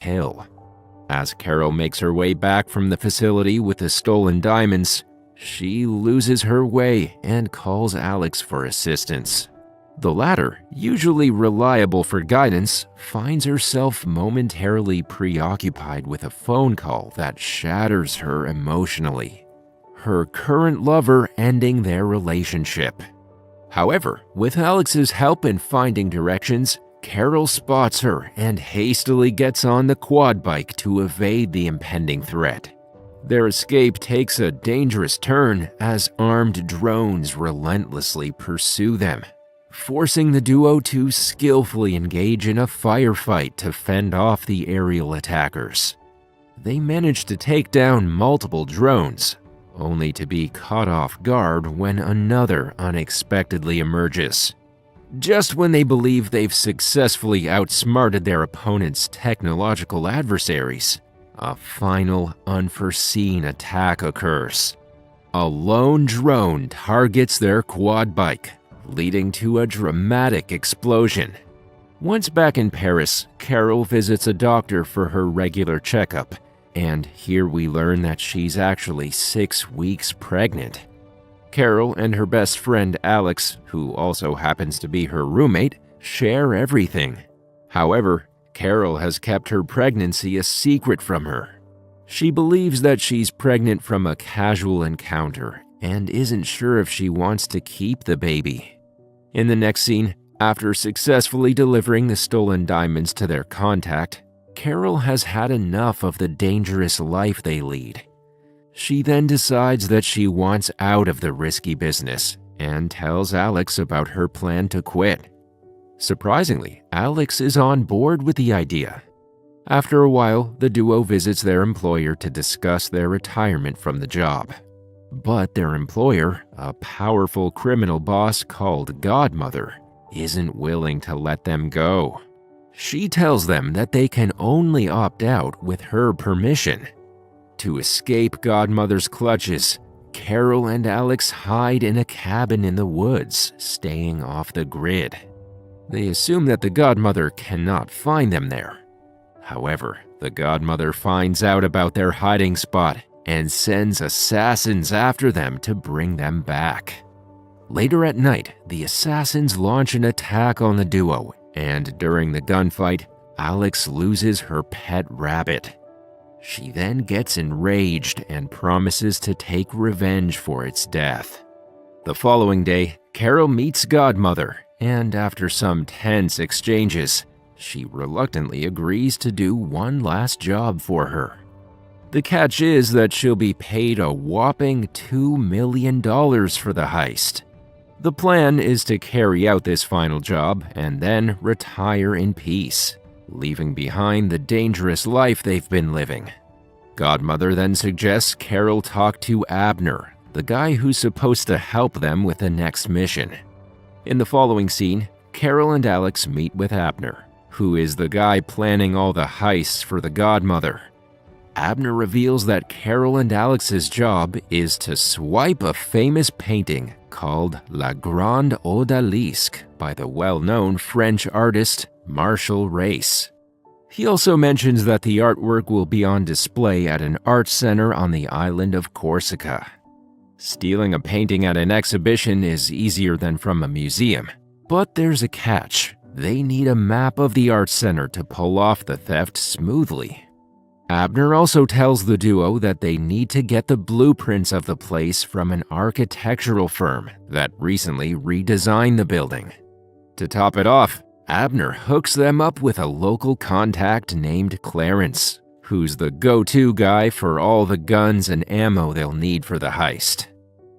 hill. As Carol makes her way back from the facility with the stolen diamonds, she loses her way and calls Alex for assistance. The latter, usually reliable for guidance, finds herself momentarily preoccupied with a phone call that shatters her emotionally. Her current lover ending their relationship. However, with Alex's help in finding directions, Carol spots her and hastily gets on the quad bike to evade the impending threat. Their escape takes a dangerous turn as armed drones relentlessly pursue them, forcing the duo to skillfully engage in a firefight to fend off the aerial attackers. They manage to take down multiple drones, only to be caught off guard when another unexpectedly emerges. Just when they believe they've successfully outsmarted their opponent's technological adversaries, a final unforeseen attack occurs. A lone drone targets their quad bike, leading to a dramatic explosion. Once back in Paris, Carol visits a doctor for her regular checkup, and here we learn that she's actually 6 weeks pregnant. Carol and her best friend Alex, who also happens to be her roommate, share everything. However, Carol has kept her pregnancy a secret from her. She believes that she's pregnant from a casual encounter and isn't sure if she wants to keep the baby. In the next scene, after successfully delivering the stolen diamonds to their contact, Carol has had enough of the dangerous life they lead. She then decides that she wants out of the risky business and tells Alex about her plan to quit. Surprisingly, Alex is on board with the idea. After a while, the duo visits their employer to discuss their retirement from the job. But their employer, a powerful criminal boss called Godmother, isn't willing to let them go. She tells them that they can only opt out with her permission. To escape Godmother's clutches, Carol and Alex hide in a cabin in the woods, staying off the grid. They assume that the Godmother cannot find them there. However, the Godmother finds out about their hiding spot and sends assassins after them to bring them back. Later at night, the assassins launch an attack on the duo, and during the gunfight, Alex loses her pet rabbit. She then gets enraged and promises to take revenge for its death. The following day, Carol meets Godmother, and after some tense exchanges, she reluctantly agrees to do one last job for her. The catch is that she'll be paid a whopping $2 million for the heist. The plan is to carry out this final job and then retire in peace, leaving behind the dangerous life they've been living. Godmother then suggests Carol talk to Abner, the guy who's supposed to help them with the next mission. In the following scene, Carol and Alex meet with Abner, who is the guy planning all the heists for the Godmother. Abner reveals that Carol and Alex's job is to swipe a famous painting called La Grande Odalisque by the well-known French artist Martial Race. He also mentions that the artwork will be on display at an art center on the island of Corsica. Stealing a painting at an exhibition is easier than from a museum, but there's a catch. They need a map of the art center to pull off the theft smoothly. Abner also tells the duo that they need to get the blueprints of the place from an architectural firm that recently redesigned the building. To top it off, Abner hooks them up with a local contact named Clarence, who's the go-to guy for all the guns and ammo they'll need for the heist.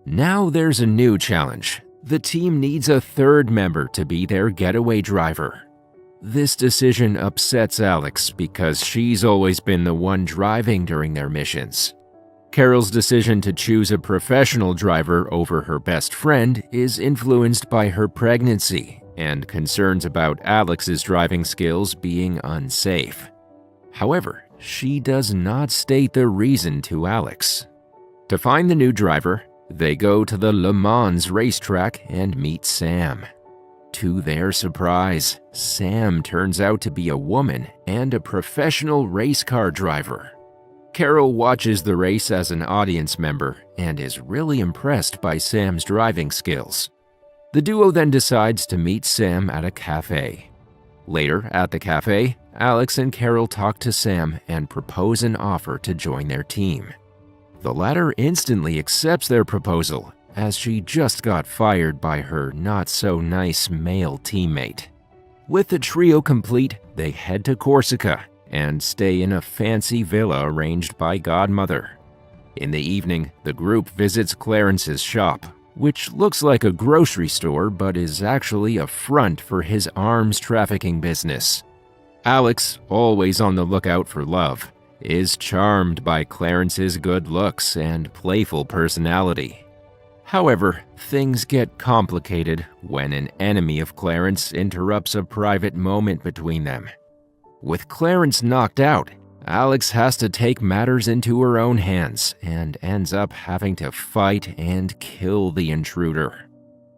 Now there's a new challenge. The team needs a third member to be their getaway driver. This decision upsets Alex because she's always been the one driving during their missions. Carol's decision to choose a professional driver over her best friend is influenced by her pregnancy and concerns about Alex's driving skills being unsafe. However, she does not state the reason to Alex. To find the new driver, they go to the Le Mans racetrack and meet Sam. To their surprise, Sam turns out to be a woman and a professional race car driver. Carol watches the race as an audience member and is really impressed by Sam's driving skills. The duo then decides to meet Sam at a cafe. Later, at the cafe, Alex and Carol talk to Sam and propose an offer to join their team. The latter instantly accepts their proposal, as she just got fired by her not-so-nice male teammate. With the trio complete, they head to Corsica and stay in a fancy villa arranged by Godmother. In the evening, the group visits Clarence's shop, which looks like a grocery store but is actually a front for his arms trafficking business. Alex, always on the lookout for love, is charmed by Clarence's good looks and playful personality. However, things get complicated when an enemy of Clarence interrupts a private moment between them. With Clarence knocked out, Alex has to take matters into her own hands and ends up having to fight and kill the intruder.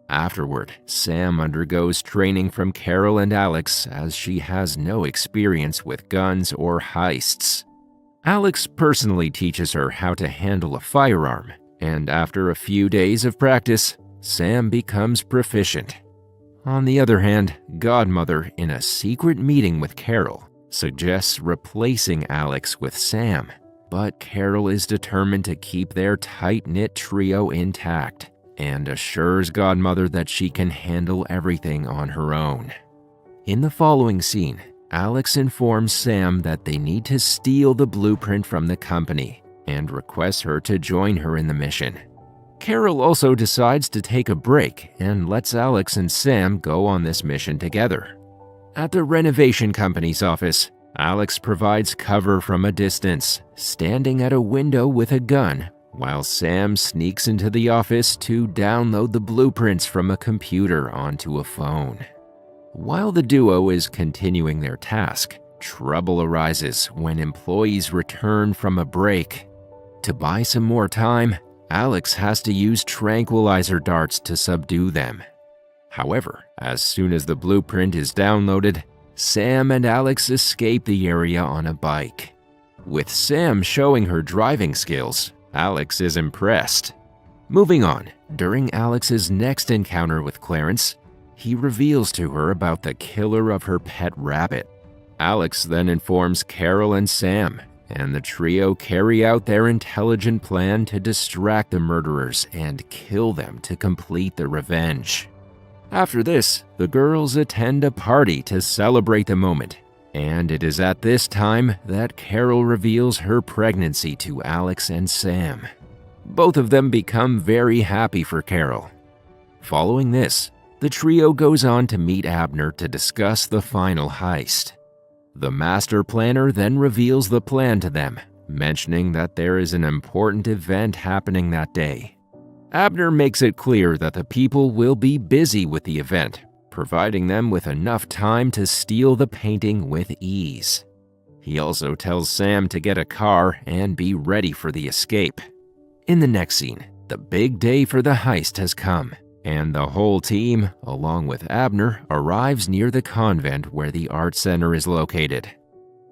Afterward, Sam undergoes training from Carol and Alex as she has no experience with guns or heists. Alex personally teaches her how to handle a firearm, and after a few days of practice, Sam becomes proficient. On the other hand, Godmother, in a secret meeting with Carol, suggests replacing Alex with Sam, but Carol is determined to keep their tight-knit trio intact and assures Godmother that she can handle everything on her own. In the following scene, Alex informs Sam that they need to steal the blueprint from the company and requests her to join her in the mission. Carol also decides to take a break and lets Alex and Sam go on this mission together. At the renovation company's office, Alex provides cover from a distance, standing at a window with a gun, while Sam sneaks into the office to download the blueprints from a computer onto a phone. While the duo is continuing their task, trouble arises when employees return from a break. To buy some more time, Alex has to use tranquilizer darts to subdue them. However, as soon as the blueprint is downloaded, Sam and Alex escape the area on a bike. With Sam showing her driving skills, Alex is impressed. Moving on, during Alex's next encounter with Clarence, he reveals to her about the killer of her pet rabbit. Alex then informs Carol and Sam, and the trio carry out their intelligent plan to distract the murderers and kill them to complete their revenge. After this, the girls attend a party to celebrate the moment, and it is at this time that Carol reveals her pregnancy to Alex and Sam. Both of them become very happy for Carol. Following this, the trio goes on to meet Abner to discuss the final heist. The master planner then reveals the plan to them, mentioning that there is an important event happening that day. Abner makes it clear that the people will be busy with the event, providing them with enough time to steal the painting with ease. He also tells Sam to get a car and be ready for the escape. In the next scene, the big day for the heist has come, and the whole team, along with Abner, arrives near the convent where the art center is located.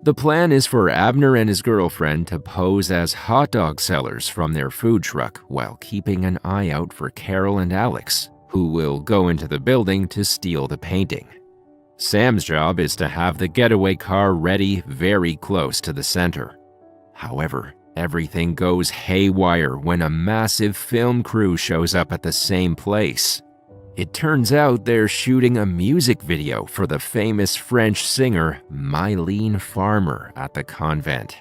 The plan is for Abner and his girlfriend to pose as hot dog sellers from their food truck while keeping an eye out for Carol and Alex, who will go into the building to steal the painting. Sam's job is to have the getaway car ready very close to the center. However, everything goes haywire when a massive film crew shows up at the same place. It turns out they're shooting a music video for the famous French singer Mylène Farmer at the convent.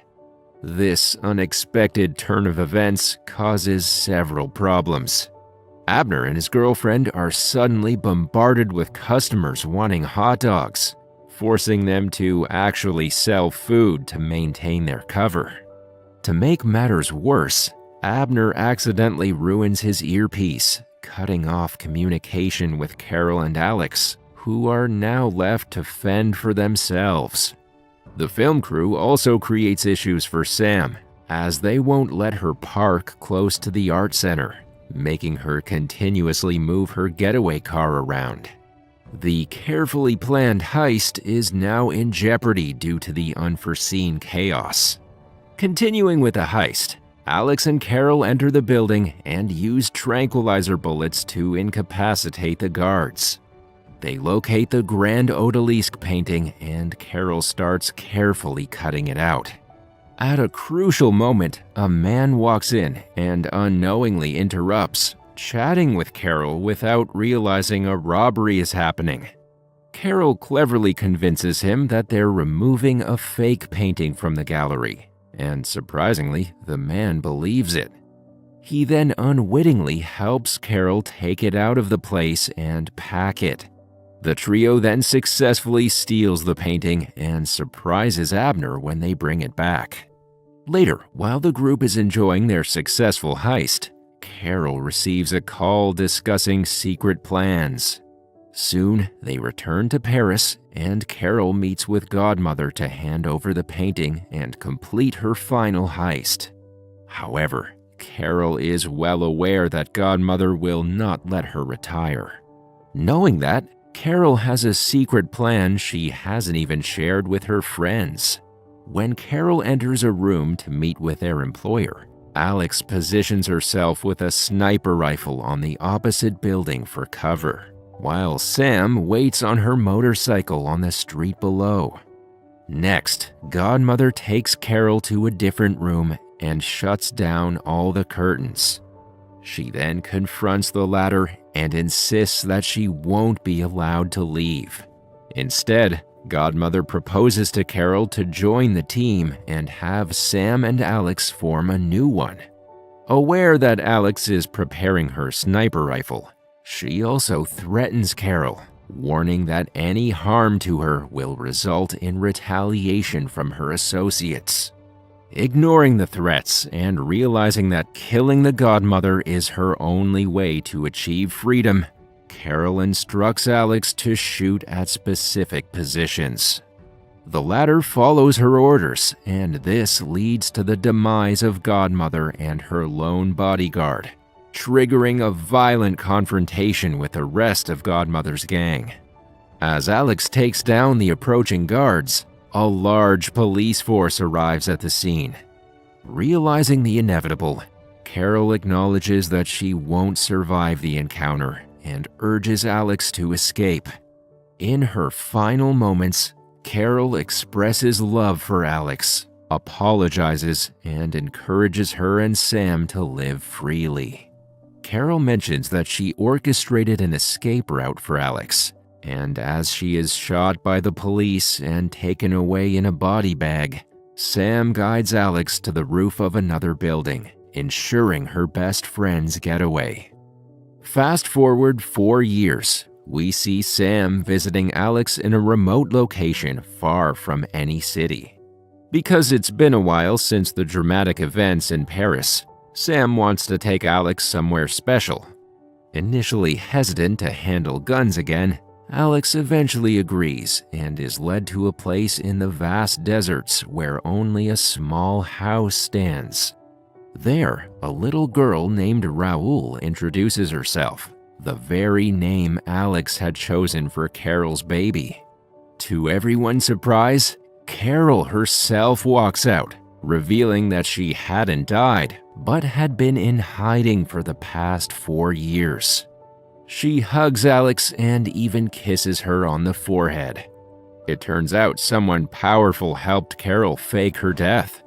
This unexpected turn of events causes several problems. Abner and his girlfriend are suddenly bombarded with customers wanting hot dogs, forcing them to actually sell food to maintain their cover. To make matters worse, Abner accidentally ruins his earpiece, cutting off communication with Carol and Alex, who are now left to fend for themselves. The film crew also creates issues for Sam, as they won't let her park close to the art center, making her continuously move her getaway car around. The carefully planned heist is now in jeopardy due to the unforeseen chaos. Continuing with the heist, Alex and Carol enter the building and use tranquilizer bullets to incapacitate the guards. They locate the Grand Odalisque painting and Carol starts carefully cutting it out. At a crucial moment, a man walks in and unknowingly interrupts, chatting with Carol without realizing a robbery is happening. Carol cleverly convinces him that they're removing a fake painting from the gallery, and surprisingly, the man believes it. He then unwittingly helps Carol take it out of the place and pack it. The trio then successfully steals the painting and surprises Abner when they bring it back. Later, while the group is enjoying their successful heist, Carol receives a call discussing secret plans. Soon, they return to Paris, and Carol meets with Godmother to hand over the painting and complete her final heist. However, Carol is well aware that Godmother will not let her retire. Knowing that, Carol has a secret plan she hasn't even shared with her friends. When Carol enters a room to meet with their employer, Alex positions herself with a sniper rifle on the opposite building for cover, while Sam waits on her motorcycle on the street below. Next, Godmother takes Carol to a different room and shuts down all the curtains. She then confronts the latter and insists that she won't be allowed to leave. Instead, Godmother proposes to Carol to join the team and have Sam and Alex form a new one. Aware that Alex is preparing her sniper rifle, she also threatens Carol, warning that any harm to her will result in retaliation from her associates. Ignoring the threats and realizing that killing the Godmother is her only way to achieve freedom, Carol instructs Alex to shoot at specific positions. The latter follows her orders, and this leads to the demise of Godmother and her lone bodyguard, triggering a violent confrontation with the rest of Godmother's gang. As Alex takes down the approaching guards, a large police force arrives at the scene. Realizing the inevitable, Carol acknowledges that she won't survive the encounter and urges Alex to escape. In her final moments, Carol expresses love for Alex, apologizes, and encourages her and Sam to live freely. Carol mentions that she orchestrated an escape route for Alex, and as she is shot by the police and taken away in a body bag, Sam guides Alex to the roof of another building, ensuring her best friend's getaway. Fast forward 4 years, we see Sam visiting Alex in a remote location far from any city. Because it's been a while since the dramatic events in Paris, Sam wants to take Alex somewhere special. Initially hesitant to handle guns again, Alex eventually agrees and is led to a place in the vast deserts where only a small house stands. There, a little girl named Raoul introduces herself, the very name Alex had chosen for Carol's baby. To everyone's surprise, Carol herself walks out, revealing that she hadn't died, but had been in hiding for the past 4 years. She hugs Alex and even kisses her on the forehead. It turns out someone powerful helped Carol fake her death.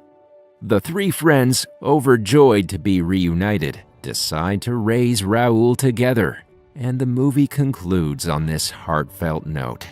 The 3 friends, overjoyed to be reunited, decide to raise Raoul together, and the movie concludes on this heartfelt note.